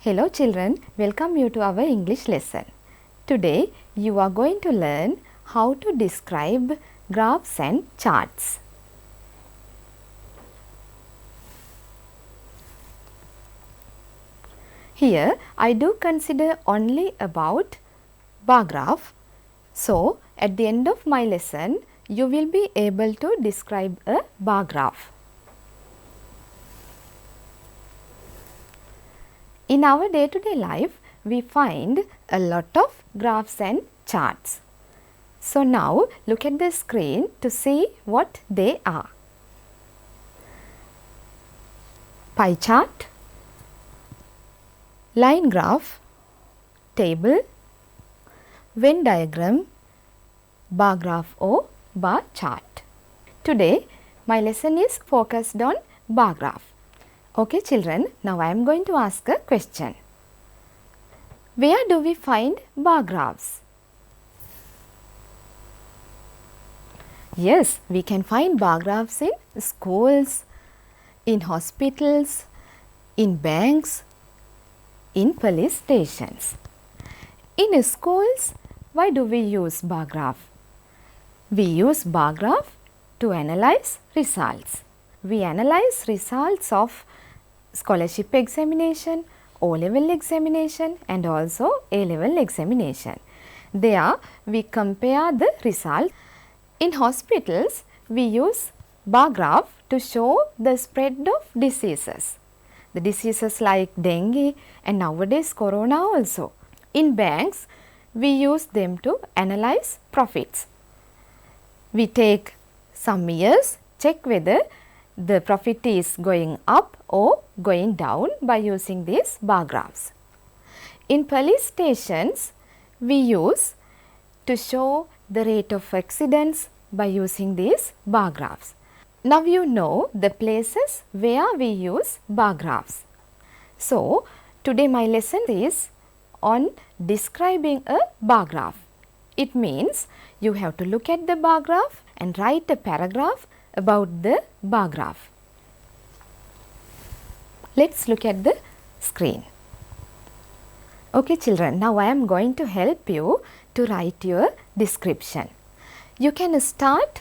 Hello children, welcome you to our English lesson. Today you are going to learn how to describe graphs and charts. Here I do consider only about bar graph. So at the end of my lesson you will be able to describe a bar graph. In our day-to-day life, we find a lot of graphs and charts. So now look at the screen to see what they are. Pie chart, line graph, table, Venn diagram, bar graph or bar chart. Today my lesson is focused on bar graph. Okay children, now I am going to ask a question. Where do we find bar graphs? Yes, we can find bar graphs in schools, in hospitals, in banks, in police stations. In schools, why do we use bar graph? We use bar graph to analyze results. We analyze results of scholarship examination, O-level examination and also A-level examination. There we compare the result. In hospitals, we use bar graph to show the spread of diseases. The diseases like dengue and nowadays corona also. In banks, we use them to analyze profits. We take some years, check whether the profit is going up or going down by using these bar graphs. In police stations, we use to show the rate of accidents by using these bar graphs. Now you know the places where we use bar graphs. So today my lesson is on describing a bar graph. It means you have to look at the bar graph and write a paragraph about the bar graph. Let's look at the screen. Okay children, now I am going to help you to write your description. You can start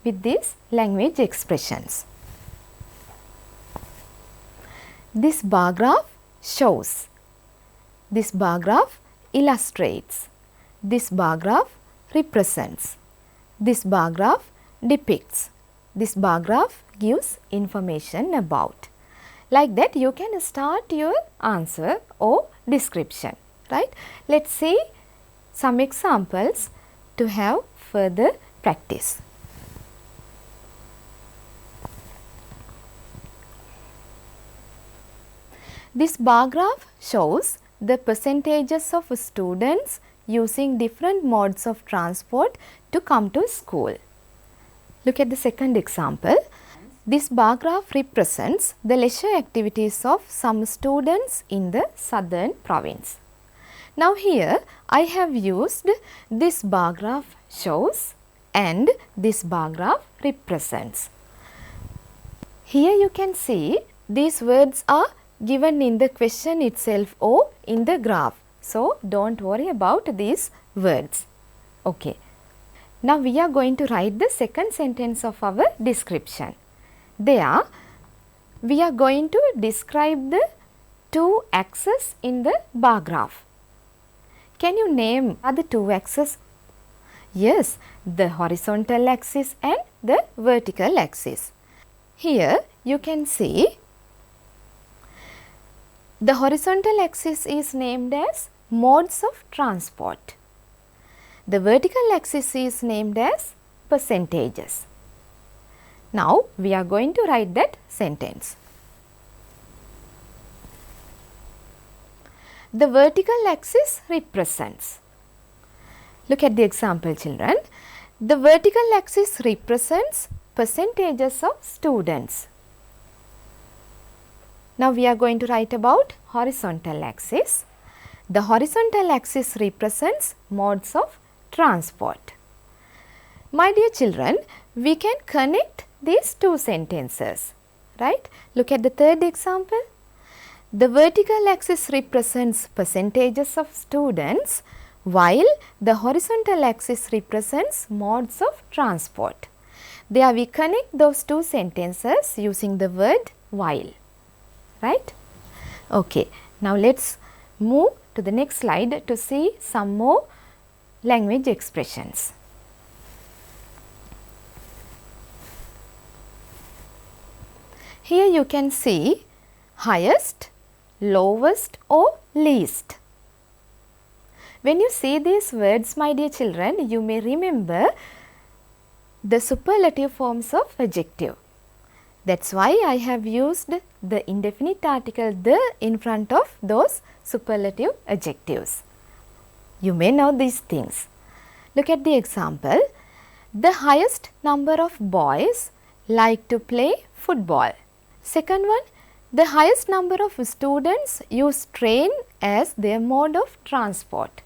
with these language expressions. This bar graph shows. This bar graph illustrates. This bar graph represents. This bar graph depicts. This bar graph gives information about. Like that you can start your answer or description, right? Let's see some examples to have further practice. This bar graph shows the percentages of students using different modes of transport to come to school. Look at the second example. This bar graph represents the leisure activities of some students in the southern province. Now here I have used this bar graph shows and this bar graph represents. Here you can see these words are given in the question itself or in the graph. So don't worry about these words. Okay. Now we are going to write the second sentence of our description. There we are going to describe the two axes in the bar graph. Can you name the two axes? Yes, the horizontal axis and the vertical axis. Here you can see the horizontal axis is named as modes of transport. The vertical axis is named as percentages. Now we are going to write that sentence. The vertical axis represents. Look at the example children. The vertical axis represents percentages of students. Now we are going to write about horizontal axis. The horizontal axis represents modes of transport. My dear children, we can connect these two sentences, right? Look at the third example. The vertical axis represents percentages of students, while the horizontal axis represents modes of transport. There we connect those two sentences using the word while, right? Okay, now let's move to the next slide to see some more language expressions. Here you can see highest, lowest or least. When you see these words, my dear children, you may remember the superlative forms of adjective. That's why I have used the indefinite article the in front of those superlative adjectives. You may know these things. Look at the example. The highest number of boys like to play football. Second one, the highest number of students use train as their mode of transport.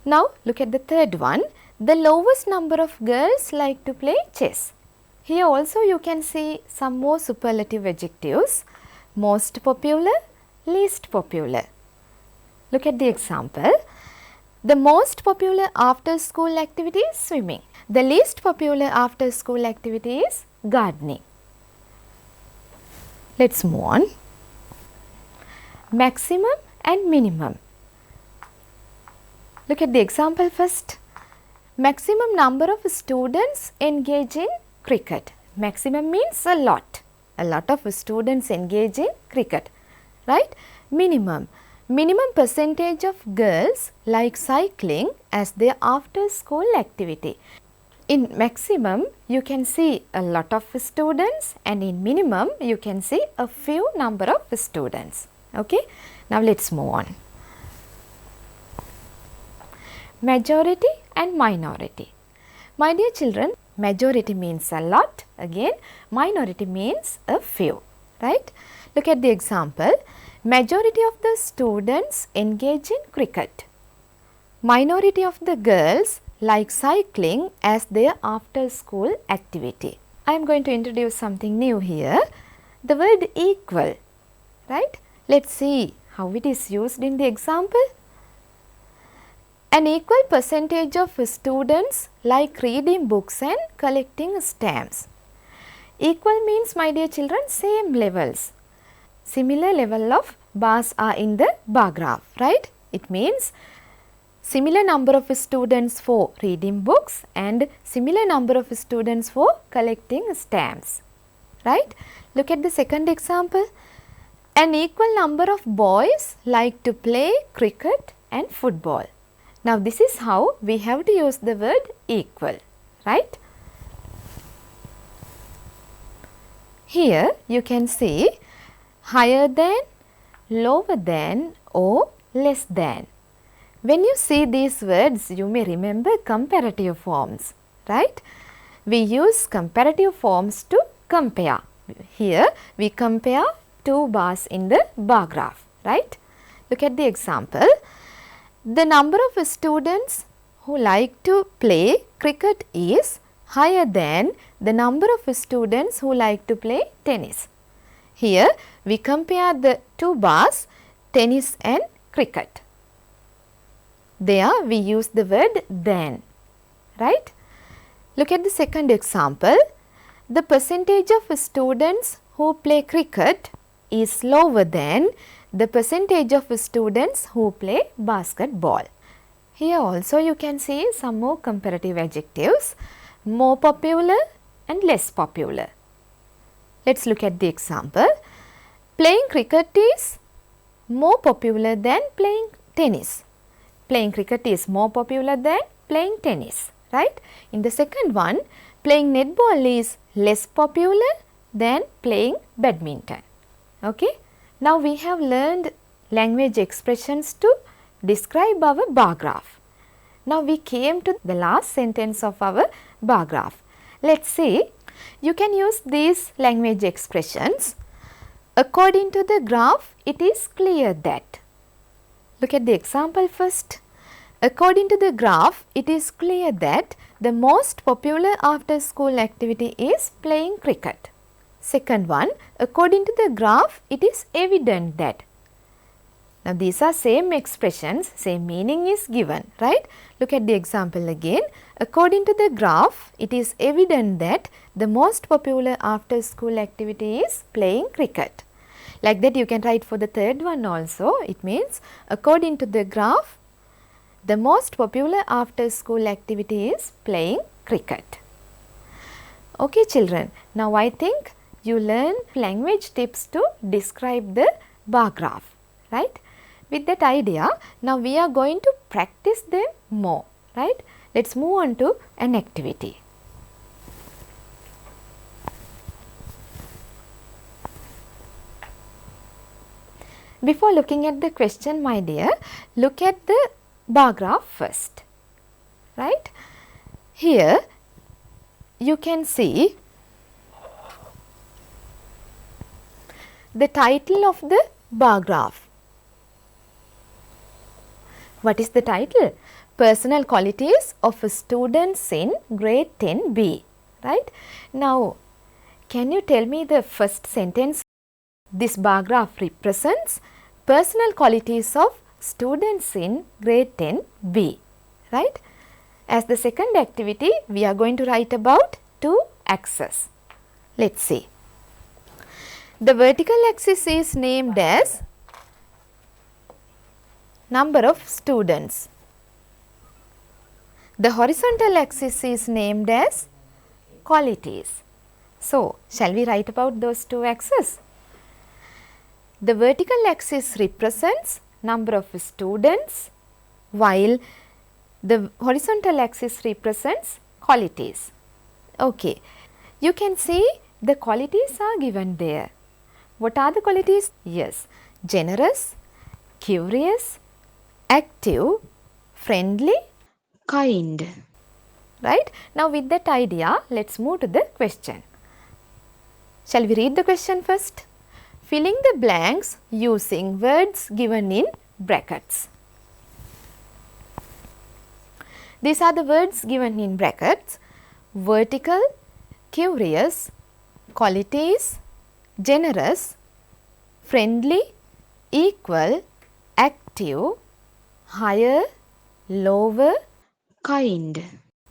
Now look at the third one. The lowest number of girls like to play chess. Here also you can see some more superlative adjectives. Most popular, least popular. Look at the example. The most popular after school activity is swimming. The least popular after school activity is gardening. Let's move on. Maximum and minimum. Look at the example first. Maximum number of students engage in cricket. Maximum means a lot. A lot of students engage in cricket, right? Minimum. Minimum percentage of girls like cycling as their after school activity. In maximum, you can see a lot of students, and in minimum, you can see a few number of students. Okay. Now let's move on. Majority and minority. My dear children, majority means a lot. Again, minority means a few, right? Look at the example. Majority of the students engage in cricket. Minority of the girls like cycling as their after school activity. I am going to introduce something new here. The word equal, right? Let's see how it is used in the example. An equal percentage of students like reading books and collecting stamps. Equal means, my dear children, same levels. Similar level of bars are in the bar graph, right? It means similar number of students for reading books and similar number of students for collecting stamps, right? Look at the second example. An equal number of boys like to play cricket and football. Now this is how we have to use the word equal, right? Here you can see higher than, lower than or less than. When you see these words, you may remember comparative forms, right? We use comparative forms to compare. Here we compare two bars in the bar graph, right? Look at the example. The number of students who like to play cricket is higher than the number of students who like to play tennis. Here we compare the two bars, tennis and cricket. There we use the word than, right? Look at the second example. The percentage of students who play cricket is lower than the percentage of students who play basketball. Here also you can see some more comparative adjectives, more popular and less popular. Let's look at the example. Playing cricket is more popular than playing tennis. Playing cricket is more popular than playing tennis, right? In the second one, playing netball is less popular than playing badminton. Okay? Now we have learned language expressions to describe our bar graph. Now we came to the last sentence of our bar graph. Let's see. You can use these language expressions. According to the graph, it is clear that. Look at the example first. According to the graph, it is clear that the most popular after school activity is playing cricket. Second one, according to the graph, it is evident that. Now, these are same expressions, same meaning is given, right? Look at the example again. According to the graph, it is evident that the most popular after school activity is playing cricket. Like that you can write for the third one also. It means according to the graph, the most popular after school activity is playing cricket. Okay children, now I think you learn language tips to describe the bar graph, right? With that idea, now we are going to practice them more, right? Let's move on to an activity. Before looking at the question, my dear, look at the bar graph first, right? Here you can see the title of the bar graph. What is the title? Personal qualities of students in grade 10B, right? Now, can you tell me the first sentence? This bar graph represents personal qualities of students in grade 10B, right? As the second activity, we are going to write about two axes. Let's see. The vertical axis is named as number of students. The horizontal axis is named as qualities. So, shall we write about those two axes? The vertical axis represents number of students, while the horizontal axis represents qualities. Okay, you can see the qualities are given there. What are the qualities? Yes, generous, curious, active, friendly, kind. Right? Now, with that idea, let's move to the question. Shall we read the question first? Filling the blanks using words given in brackets. These are the words given in brackets: vertical, curious, qualities, generous, friendly, equal, active, higher, lower, kind,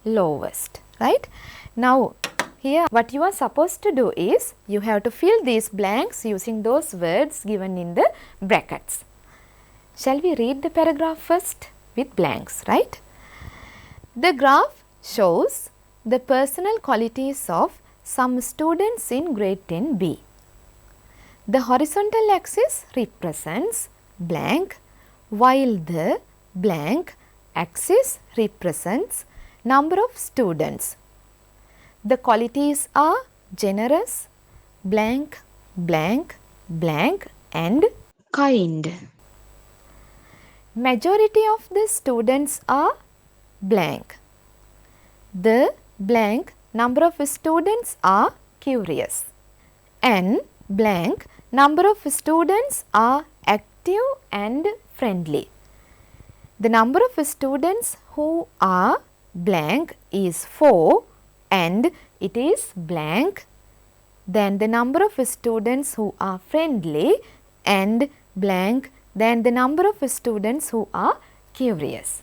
lowest, right? Now, here what you are supposed to do is, you have to fill these blanks using those words given in the brackets. Shall we read the paragraph first with blanks, right? The graph shows the personal qualities of some students in grade 10B. The horizontal axis represents blank, while the blank axis represents number of students. The qualities are generous, blank, blank, blank and kind. Majority of the students are blank. The blank number of students are curious, and blank number of students are active and friendly. The number of students who are blank is 4 and it is blank. Then the number of students who are friendly and blank, then the number of students who are curious.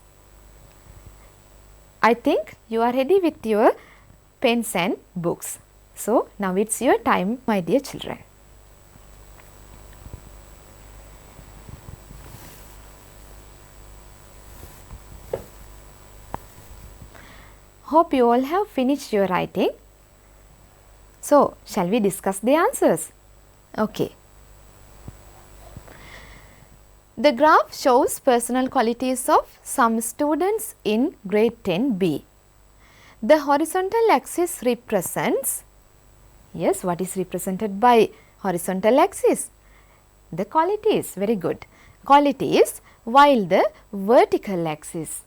I think you are ready with your pens and books. So, now it's your time, my dear children. Hope you all have finished your writing. So, shall we discuss the answers? Okay. The graph shows personal qualities of some students in grade 10B. The horizontal axis represents, yes, what is represented by horizontal axis? The qualities, very good, qualities, while the vertical axis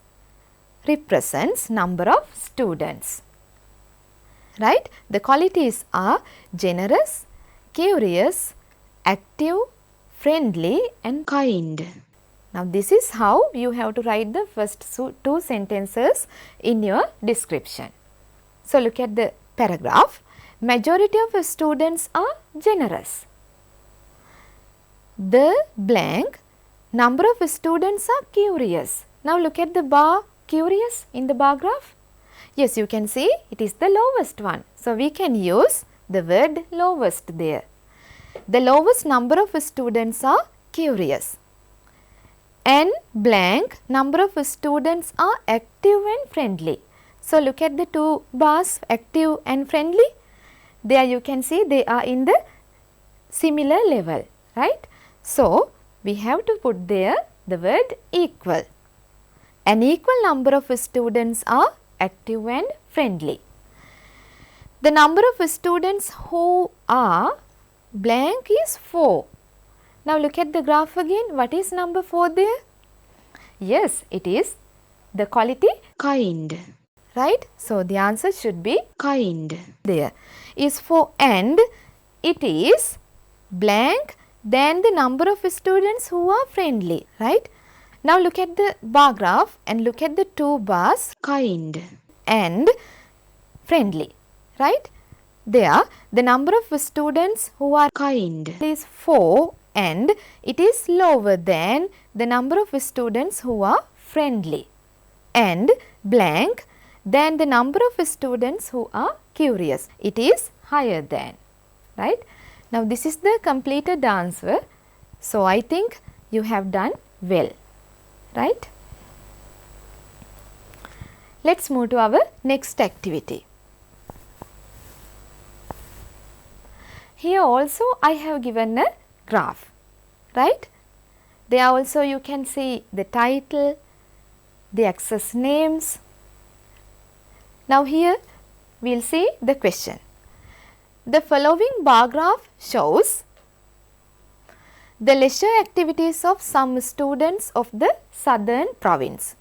represents number of students. Right? The qualities are generous, curious, active, friendly and kind. Now, this is how you have to write the first two sentences in your description. So, look at the paragraph. majority of students are generous. The blank number of students are curious. Now look at the bar curious in the bar graph. Yes, you can see it is the lowest one. So we can use the word lowest there. The lowest number of students are curious. N blank number of students are active and friendly. So look at the two bars, active and friendly. There you can see they are in the similar level, right? So we have to put there the word equal. An equal number of students are active and friendly. The number of students who are blank is 4. Now look at the graph again. What is number 4 there? Yes, it is the quality kind, right? So the answer should be kind. There is 4 and it is blank than the number of students who are friendly, right? Now look at the bar graph and look at the two bars kind and friendly, right? There the number of students who are kind is 4 and it is lower than the number of students who are friendly, and blank than the number of students who are curious. It is higher than, right? Now this is the completed answer. So I think you have done well, right? Let's move to our next activity. Here also I have given a graph, right? There also you can see the title, the access names. Now here we will see the question. The following bar graph shows the leisure activities of some students of the southern province.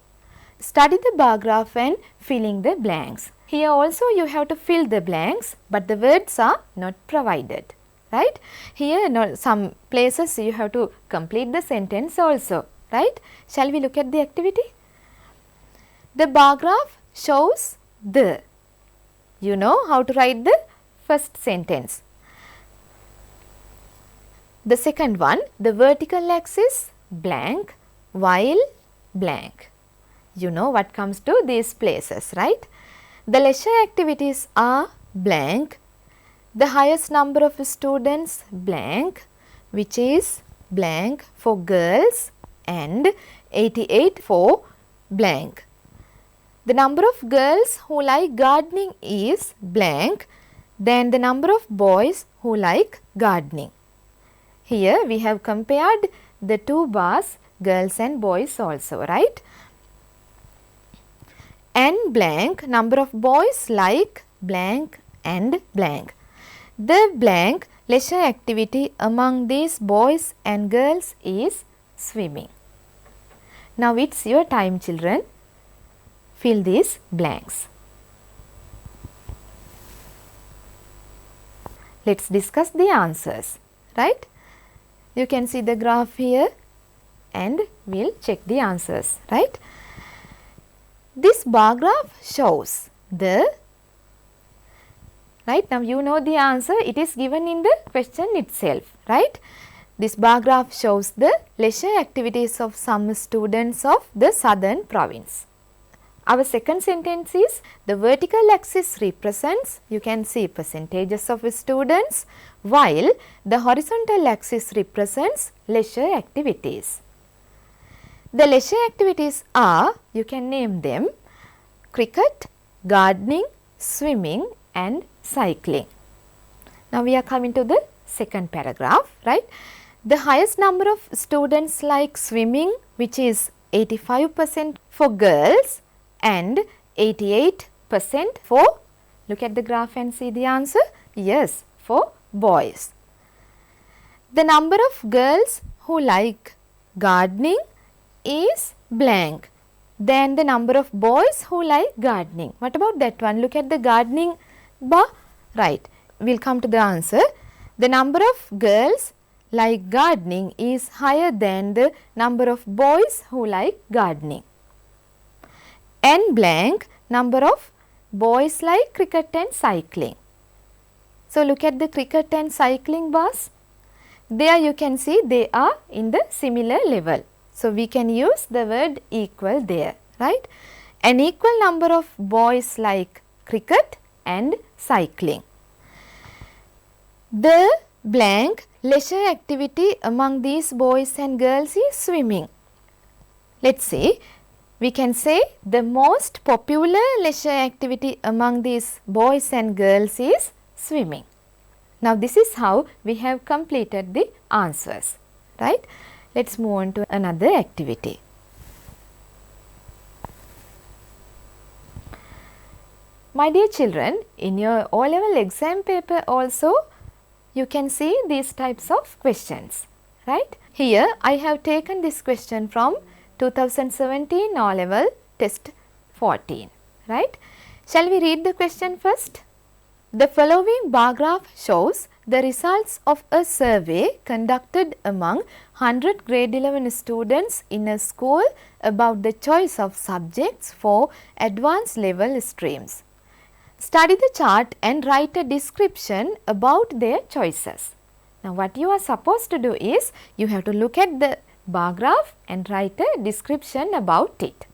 Study the bar graph and filling the blanks. Here also you have to fill the blanks, but the words are not provided, right? Here some places you have to complete the sentence also, right? Shall we look at the activity? The bar graph shows the, you know how to write the first sentence. The second one, the vertical axis blank while blank. You know what comes to these places, right? The leisure activities are blank. The highest number of students blank, which is blank for girls and 88 for blank. The number of girls who like gardening is blank than the number of boys who like gardening. Here we have compared the two bars, girls and boys also, right? And blank number of boys like blank and blank. The blank leisure activity among these boys and girls is swimming. Now it's your time, children. Fill these blanks. Let's discuss the answers, right? You can see the graph here and we'll check the answers, right? This bar graph shows the, right, now you know the answer, it is given in the question itself, right? This bar graph shows the leisure activities of some students of the southern province. Our second sentence is the vertical axis represents, you can see percentages of students, while the horizontal axis represents leisure activities. The leisure activities are, you can name them, cricket, gardening, swimming and cycling. Now we are coming to the second paragraph, right? The highest number of students like swimming, which is 85% for girls and 88% for, look at the graph and see the answer, yes, for boys. The number of girls who like gardening is blank than the number of boys who like gardening. What about that one? Look at the gardening bar, right? We will come to the answer. The number of girls like gardening is higher than the number of boys who like gardening. And blank number of boys like cricket and cycling. So, look at the cricket and cycling bars. There you can see they are in the similar level. So, we can use the word equal there, right. An equal number of boys like cricket and cycling. The blank leisure activity among these boys and girls is swimming. Let us say, we can say the most popular leisure activity among these boys and girls is swimming. Now, this is how we have completed the answers, right. Let us move on to another activity. My dear children, in your O-level exam paper also, you can see these types of questions, right. Here I have taken this question from 2017 O-level test 14, right. Shall we read the question first? The following bar graph shows the results of a survey conducted among 100 grade 11 students in a school about the choice of subjects for advanced level streams. Study the chart and write a description about their choices. Now, what you are supposed to do is, you have to look at the bar graph and write a description about it.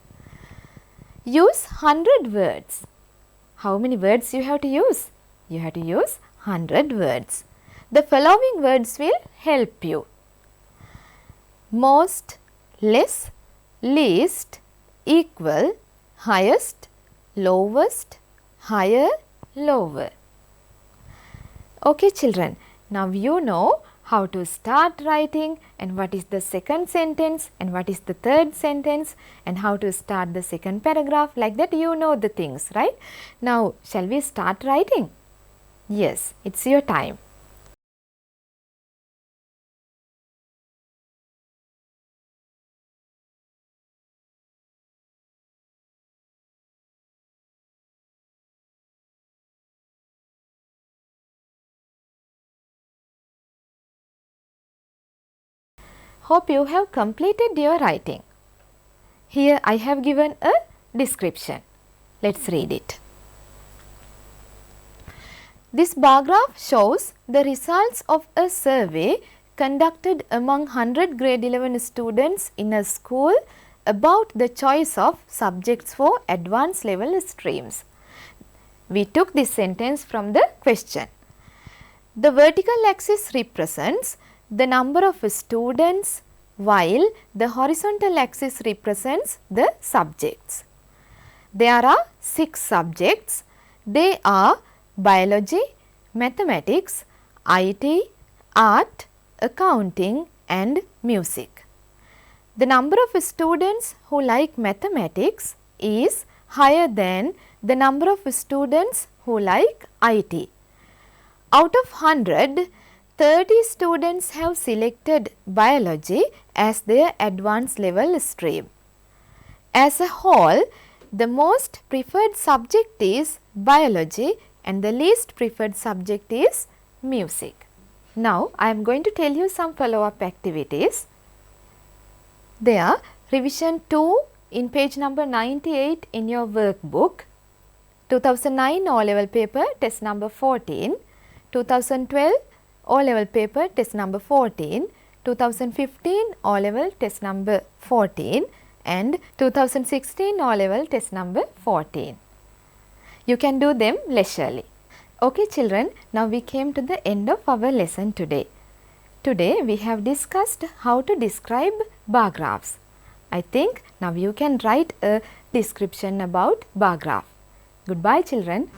Use 100 words. How many words you have to use? You have to use 100 words. The following words will help you: most, less, least, equal, highest, lowest, higher, lower. Okay children, now you know how to start writing and what is the second sentence and what is the third sentence and how to start the second paragraph. Like that you know the things, right? Now, shall we start writing? Yes, it's your time. Hope you have completed your writing. Here I have given a description. Let's read it. This bar graph shows the results of a survey conducted among 100 grade 11 students in a school about the choice of subjects for advanced level streams. We took this sentence from the question. The vertical axis represents the number of students while the horizontal axis represents the subjects. There are 6 subjects. They are biology, mathematics, IT, art, accounting and music. The number of students who like mathematics is higher than the number of students who like IT. Out of 100, 30 students have selected biology as their advanced level stream. As a whole, the most preferred subject is biology and the least preferred subject is music. Now, I am going to tell you some follow-up activities. They are revision 2 in page number 98 in your workbook, 2009 O-level paper test number 14, 2012 O-level paper test number 14, 2015 O-level test number 14 and 2016 O-level test number 14. You can do them leisurely. Okay children, now we came to the end of our lesson today. Today we have discussed how to describe bar graphs. I think now you can write a description about bar graph. Goodbye children.